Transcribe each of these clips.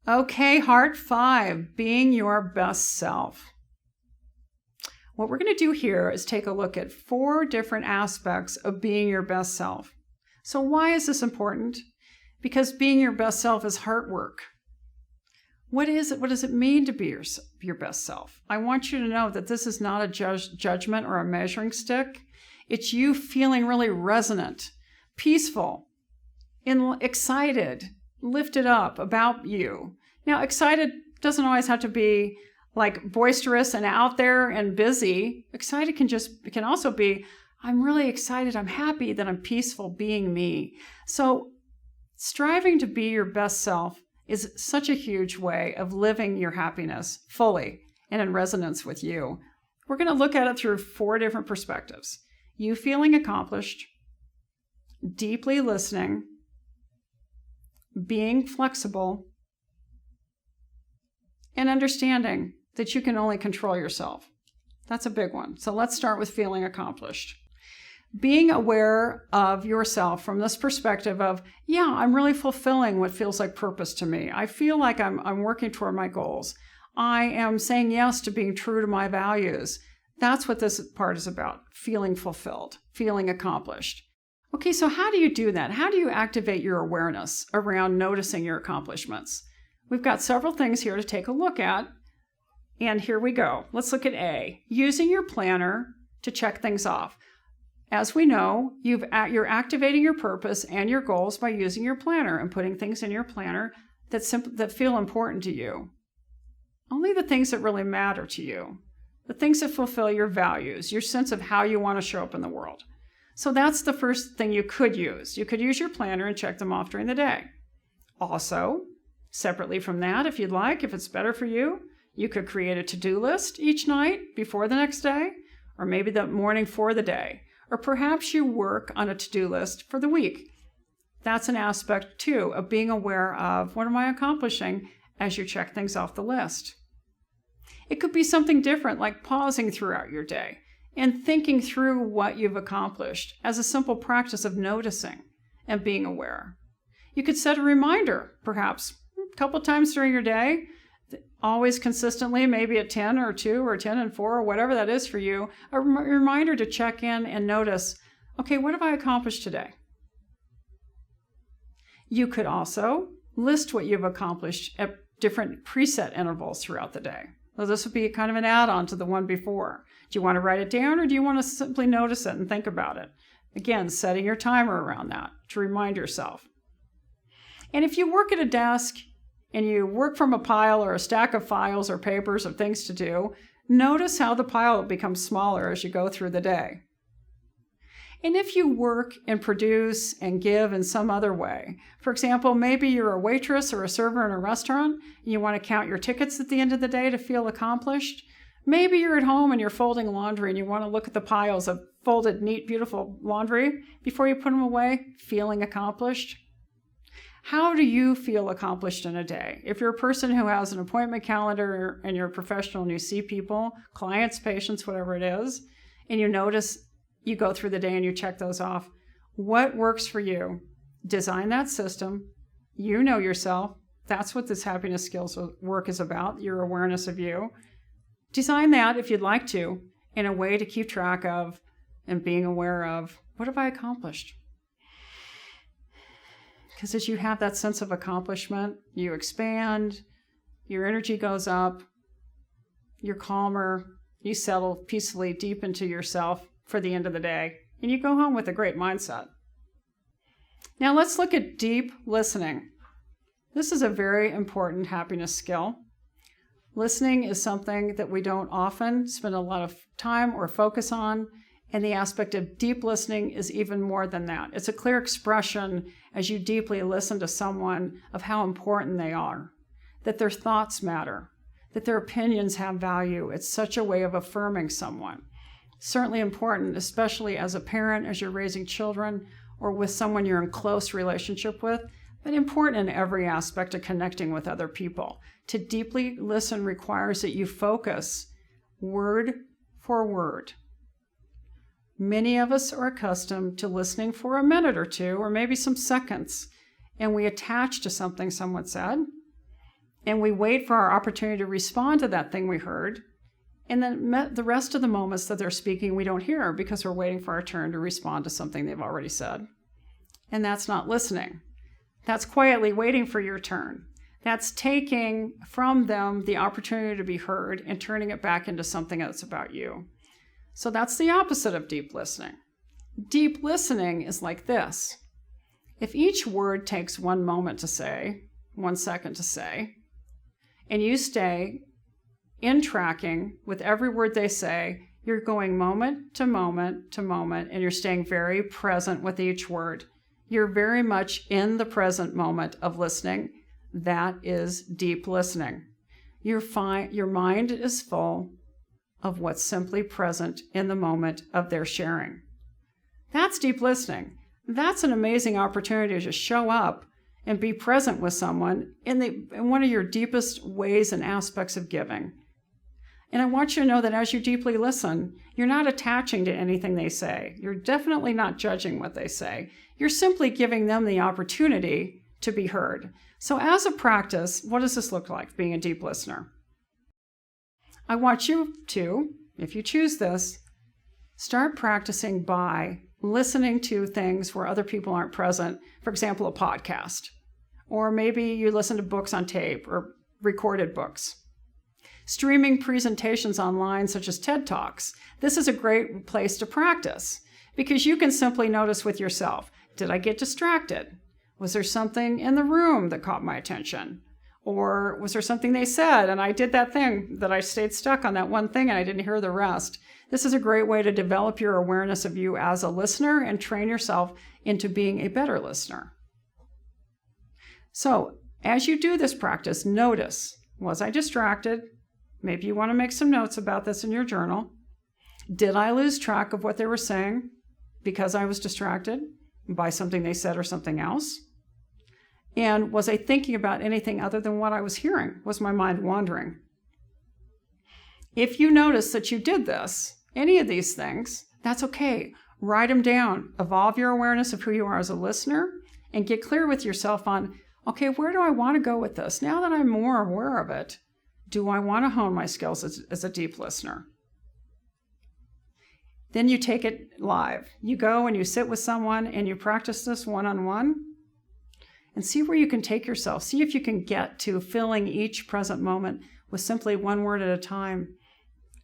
Okay, Heart 5, being your best self. What we're going to do here is take a look at 4 different aspects of being your best self. So why is this important? Because being your best self is heart work. What is it? What does it mean to be your best self? I want you to know that this is not a judgment or a measuring stick. It's you feeling really resonant, peaceful, excited, lifted up about you. Now, excited doesn't always have to be like boisterous and out there and busy. Excited can also be, I'm really excited, I'm happy that I'm peaceful being me. So striving to be your best self is such a huge way of living your happiness fully and in resonance with you. We're going to look at it through 4 different perspectives. You feeling accomplished, deeply listening, being flexible, and understanding that you can only control yourself. That's a big one. So let's start with feeling accomplished. Being aware of yourself from this perspective of, yeah, I'm really fulfilling what feels like purpose to me. I feel like I'm working toward my goals. I am saying yes to being true to my values. That's what this part is about, feeling fulfilled, feeling accomplished. Okay, so how do you do that? How do you activate your awareness around noticing your accomplishments? We've got several things here to take a look at, and here we go. Let's look at A, using your planner to check things off. As we know, you're activating your purpose and your goals by using your planner and putting things in your planner that feel important to you. Only the things that really matter to you, the things that fulfill your values, your sense of how you want to show up in the world. So that's the first thing you could use. You could use your planner and check them off during the day. Also, separately from that, if you'd like, if it's better for you, you could create a to-do list each night before the next day, or maybe the morning for the day. Or perhaps you work on a to-do list for the week. That's an aspect, too, of being aware of what am I accomplishing as you check things off the list. It could be something different, like pausing throughout your day and thinking through what you've accomplished as a simple practice of noticing and being aware. You could set a reminder, perhaps a couple times during your day, always consistently, maybe at 10 or 2 or 10 and 4 or whatever that is for you, a reminder to check in and notice, okay, what have I accomplished today? You could also list what you've accomplished at different preset intervals throughout the day. So this would be kind of an add-on to the one before. Do you want to write it down or do you want to simply notice it and think about it? Again, setting your timer around that to remind yourself. And if you work at a desk and you work from a pile or a stack of files or papers of things to do, notice how the pile becomes smaller as you go through the day. And if you work and produce and give in some other way, for example, maybe you're a waitress or a server in a restaurant, and you want to count your tickets at the end of the day to feel accomplished. Maybe you're at home and you're folding laundry and you want to look at the piles of folded, neat, beautiful laundry before you put them away, feeling accomplished. How do you feel accomplished in a day? If you're a person who has an appointment calendar and you're a professional and you see people, clients, patients, whatever it is, and you notice you go through the day and you check those off, what works for you? Design that system. You know yourself. That's what this happiness skills work is about, your awareness of you. Design that, if you'd like to, in a way to keep track of and being aware of, what have I accomplished? Because as you have that sense of accomplishment, you expand, your energy goes up, you're calmer, you settle peacefully deep into yourself for the end of the day, and you go home with a great mindset. Now let's look at deep listening. This is a very important happiness skill. Listening is something that we don't often spend a lot of time or focus on, and the aspect of deep listening is even more than that. It's a clear expression as you deeply listen to someone of how important they are, that their thoughts matter, that their opinions have value. It's such a way of affirming someone. Certainly important, especially as a parent, as you're raising children, or with someone you're in close relationship with, but important in every aspect of connecting with other people. To deeply listen requires that you focus word for word. Many of us are accustomed to listening for a minute or two, or maybe some seconds, and we attach to something someone said, and we wait for our opportunity to respond to that thing we heard. And then the rest of the moments that they're speaking, we don't hear because we're waiting for our turn to respond to something they've already said. And that's not listening. That's quietly waiting for your turn. That's taking from them the opportunity to be heard and turning it back into something that's about you. So that's the opposite of deep listening. Deep listening is like this. If each word takes 1 moment to say, 1 second to say, and you stay in tracking with every word they say, you're going moment to moment to moment, and you're staying very present with each word. You're very much in the present moment of listening. That is deep listening. Your mind is full of what's simply present in the moment of their sharing. That's deep listening. That's an amazing opportunity to just show up and be present with someone in one of your deepest ways and aspects of giving. And I want you to know that as you deeply listen, you're not attaching to anything they say. You're definitely not judging what they say. You're simply giving them the opportunity to be heard. So as a practice, what does this look like, being a deep listener? I want you to, if you choose this, start practicing by listening to things where other people aren't present. For example, a podcast. Or maybe you listen to books on tape or recorded books. Streaming presentations online, such as TED Talks. This is a great place to practice because you can simply notice with yourself, did I get distracted? Was there something in the room that caught my attention? Or was there something they said and I did that thing that I stayed stuck on that one thing and I didn't hear the rest? This is a great way to develop your awareness of you as a listener and train yourself into being a better listener. So as you do this practice, notice, was I distracted? Maybe you want to make some notes about this in your journal. Did I lose track of what they were saying because I was distracted by something they said or something else? And was I thinking about anything other than what I was hearing? Was my mind wandering? If you notice that you did this, any of these things, that's okay. Write them down. Evolve your awareness of who you are as a listener and get clear with yourself on, okay, where do I want to go with this? Now that I'm more aware of it, do I want to hone my skills as a deep listener? Then you take it live. You go and you sit with someone and you practice this one-on-one and see where you can take yourself. See if you can get to filling each present moment with simply one word at a time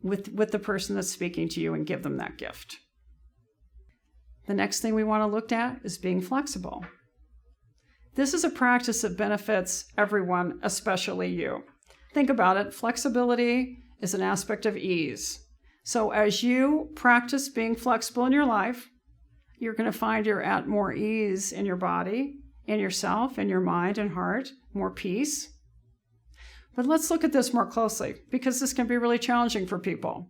with the person that's speaking to you and give them that gift. The next thing we want to look at is being flexible. This is a practice that benefits everyone, especially you. Think about it. Flexibility is an aspect of ease. So as you practice being flexible in your life, you're going to find you're at more ease in your body, in yourself, in your mind and heart, more peace. But let's look at this more closely because this can be really challenging for people.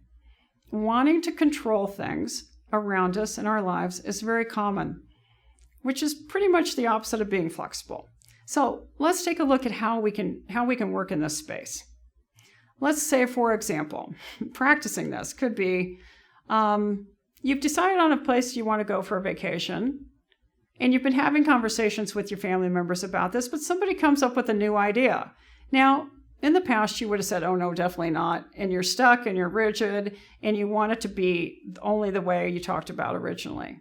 Wanting to control things around us in our lives is very common, which is pretty much the opposite of being flexible. So let's take a look at how we can work in this space. Let's say, for example, practicing this could be, you've decided on a place you want to go for a vacation, and you've been having conversations with your family members about this, but somebody comes up with a new idea. Now, in the past, you would have said, oh, no, definitely not, and you're stuck and you're rigid, and you want it to be only the way you talked about originally.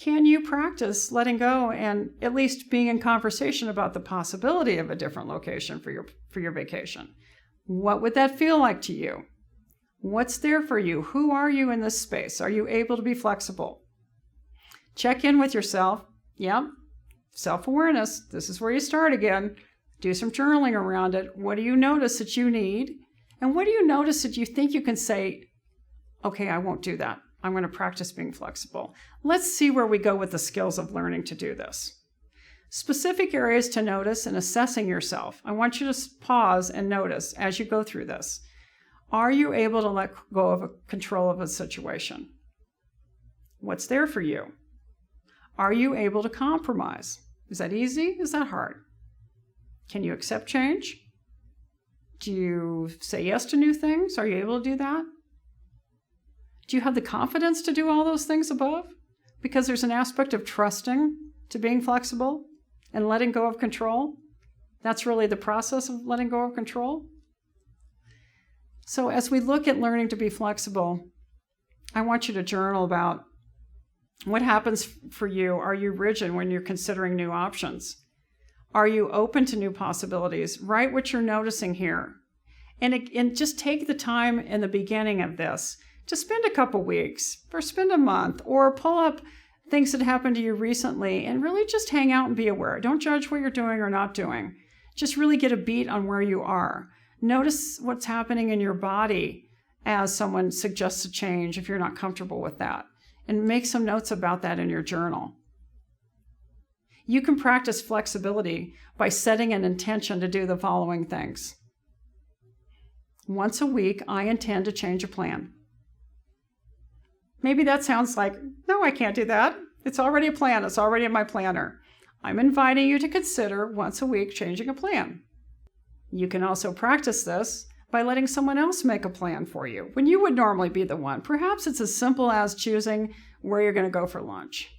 Can you practice letting go and at least being in conversation about the possibility of a different location for your vacation? What would that feel like to you? What's there for you? Who are you in this space? Are you able to be flexible? Check in with yourself. Yep, self-awareness. This is where you start again. Do some journaling around it. What do you notice that you need? And what do you notice that you think you can say, okay, I won't do that. I'm going to practice being flexible. Let's see where we go with the skills of learning to do this. Specific areas to notice in assessing yourself. I want you to pause and notice as you go through this. Are you able to let go of control of a situation? What's there for you? Are you able to compromise? Is that easy? Is that hard? Can you accept change? Do you say yes to new things? Are you able to do that? Do you have the confidence to do all those things above? Because there's an aspect of trusting to being flexible and letting go of control That's really the process of letting go of control. So as we look at learning to be flexible, I want you to journal about what happens for you. Are you rigid when you're considering new options? Are you open to new possibilities? Write what you're noticing here. And just take the time in the beginning of this to spend a couple weeks or spend a month or pull up things that happened to you recently and really just hang out and be aware. Don't judge what you're doing or not doing. Just really get a beat on where you are. Notice what's happening in your body as someone suggests a change if you're not comfortable with that. And make some notes about that in your journal. You can practice flexibility by setting an intention to do the following things. Once a week, I intend to change a plan. Maybe that sounds like, no, I can't do that. It's already a plan. It's already in my planner. I'm inviting you to consider once a week changing a plan. You can also practice this by letting someone else make a plan for you when you would normally be the one. Perhaps it's as simple as choosing where you're going to go for lunch.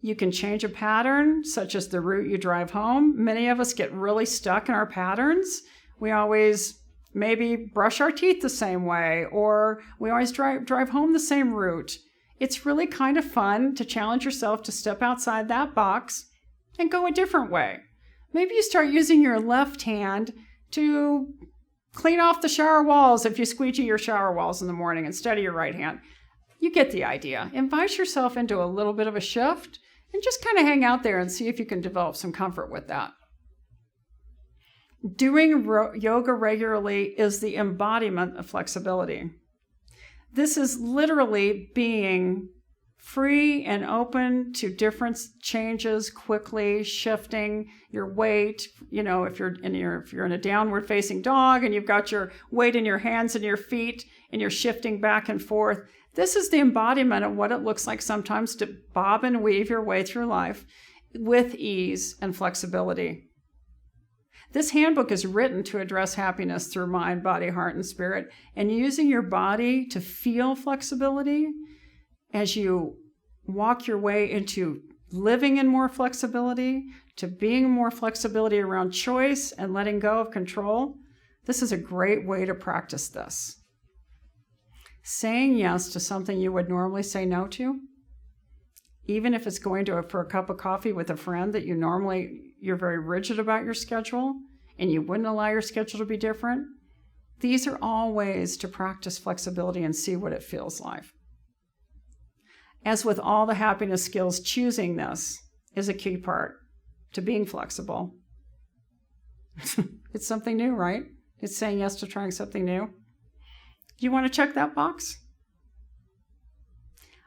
You can change a pattern, such as the route you drive home. Many of us get really stuck in our patterns. We always maybe brush our teeth the same way, or we always drive home the same route. It's really kind of fun to challenge yourself to step outside that box and go a different way. Maybe you start using your left hand to clean off the shower walls if you squeegee your shower walls in the morning instead of your right hand. You get the idea. Invite yourself into a little bit of a shift and just kind of hang out there and see if you can develop some comfort with that. Doing yoga regularly is the embodiment of flexibility. This is literally being free and open to different changes quickly, shifting your weight. You know, if you're in a downward facing dog and you've got your weight in your hands and your feet and you're shifting back and forth, this is the embodiment of what it looks like sometimes to bob and weave your way through life with ease and flexibility. This handbook is written to address happiness through mind, body, heart, and spirit, and using your body to feel flexibility as you walk your way into living in more flexibility, to being more flexibility around choice and letting go of control. This is a great way to practice this. Saying yes to something you would normally say no to, even if it's going for a cup of coffee with a friend that you're very rigid about your schedule and you wouldn't allow your schedule to be different. These are all ways to practice flexibility and see what it feels like. As with all the happiness skills, choosing this is a key part to being flexible. It's something new, right? It's saying yes to trying something new. Do you want to check that box?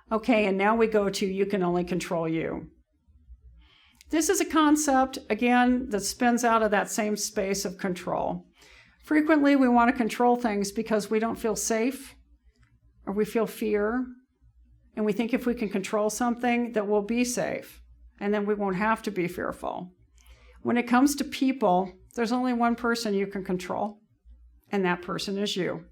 Okay, and now we go to you can only control you. This is a concept, again, that spins out of that same space of control. Frequently, we want to control things because we don't feel safe or we feel fear, and we think if we can control something that we'll be safe, and then we won't have to be fearful. When it comes to people, there's only one person you can control, and that person is you.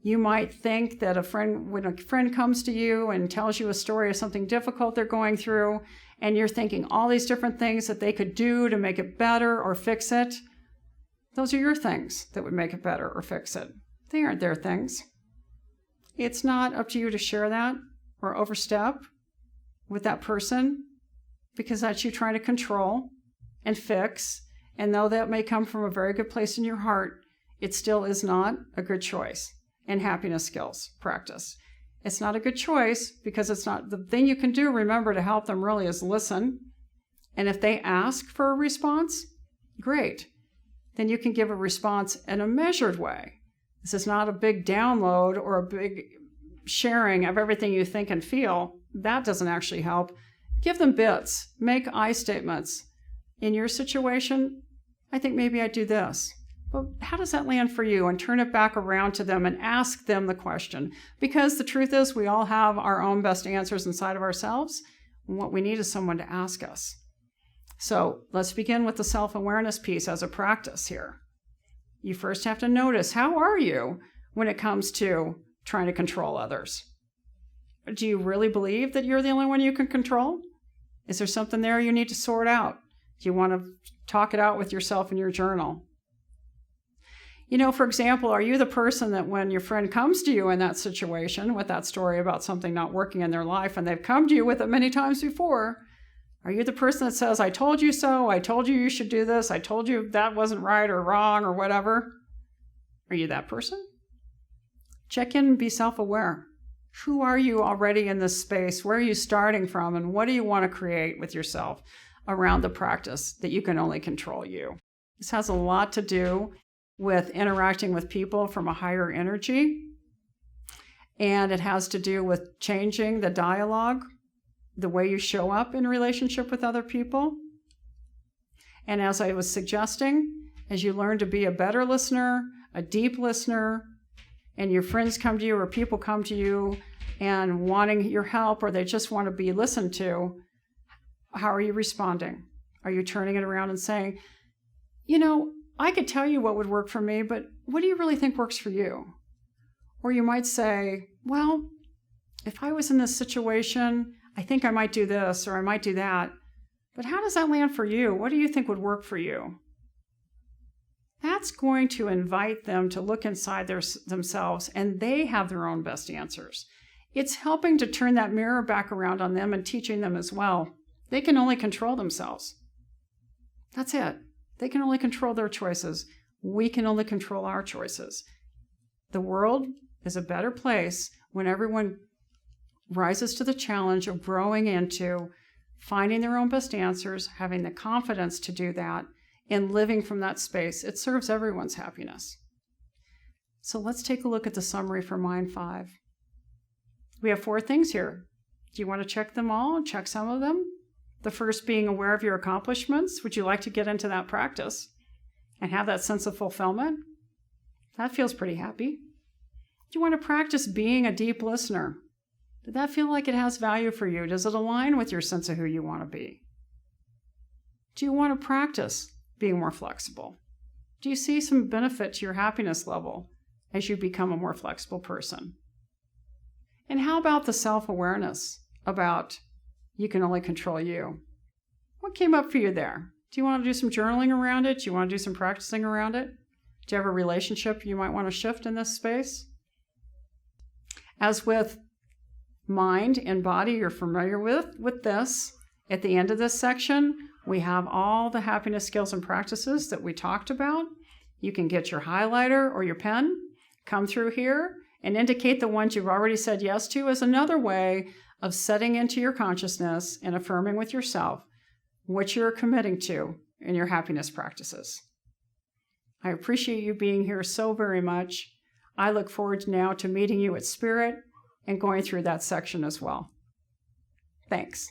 You might think that when a friend comes to you and tells you a story of something difficult they're going through, and you're thinking all these different things that they could do to make it better or fix it, those are your things that would make it better or fix it. They aren't their things. It's not up to you to share that or overstep with that person, because that's you trying to control and fix. And though that may come from a very good place in your heart, it still is not a good choice. And happiness skills practice. It's not a good choice because it's not the thing you can do. Remember, to help them really is listen. And if they ask for a response, great. Then you can give a response in a measured way. This is not a big download or a big sharing of everything you think and feel. That doesn't actually help. Give them bits. Make I statements. In your situation, I think maybe I'd do this. Well, how does that land for you? And turn it back around to them and ask them the question. Because the truth is, we all have our own best answers inside of ourselves. And what we need is someone to ask us. So let's begin with the self-awareness piece as a practice here. You first have to notice, how are you when it comes to trying to control others? Do you really believe that you're the only one you can control? Is there something there you need to sort out? Do you want to talk it out with yourself in your journal? For example, are you the person that when your friend comes to you in that situation with that story about something not working in their life, and they've come to you with it many times before, are you the person that says, I told you so, I told you should do this, I told you that wasn't right or wrong or whatever? Are you that person? Check in and be self-aware. Who are you already in this space? Where are you starting from? And what do you want to create with yourself around the practice that you can only control you? This has a lot to do with interacting with people from a higher energy. And it has to do with changing the dialogue, the way you show up in relationship with other people. And as I was suggesting, as you learn to be a better listener, a deep listener, and your friends come to you or people come to you and wanting your help, or they just want to be listened to, how are you responding? Are you turning it around and saying, I could tell you what would work for me, but what do you really think works for you? Or you might say, well, if I was in this situation, I think I might do this or I might do that. But how does that land for you? What do you think would work for you? That's going to invite them to look inside themselves, and they have their own best answers. It's helping to turn that mirror back around on them and teaching them as well. They can only control themselves. That's it. They can only control their choices. We can only control our choices. The world is a better place when everyone rises to the challenge of growing into finding their own best answers, having the confidence to do that, and living from that space. It serves everyone's happiness. So let's take a look at the summary for Mind 5. We have 4 things here. Do you want to check them all? Check some of them? The first being aware of your accomplishments. Would you like to get into that practice and have that sense of fulfillment? That feels pretty happy. Do you want to practice being a deep listener? Did that feel like it has value for you? Does it align with your sense of who you want to be? Do you want to practice being more flexible? Do you see some benefit to your happiness level as you become a more flexible person? And how about the self-awareness about you can only control you? What came up for you there? Do you want to do some journaling around it? Do you want to do some practicing around it? Do you have a relationship you might want to shift in this space? As with mind and body, you're familiar with this. At the end of this section, we have all the happiness skills and practices that we talked about. You can get your highlighter or your pen, come through here, and indicate the ones you've already said yes to as another way of setting into your consciousness and affirming with yourself what you're committing to in your happiness practices. I appreciate you being here so very much. I look forward now to meeting you at Spirit and going through that section as well. Thanks.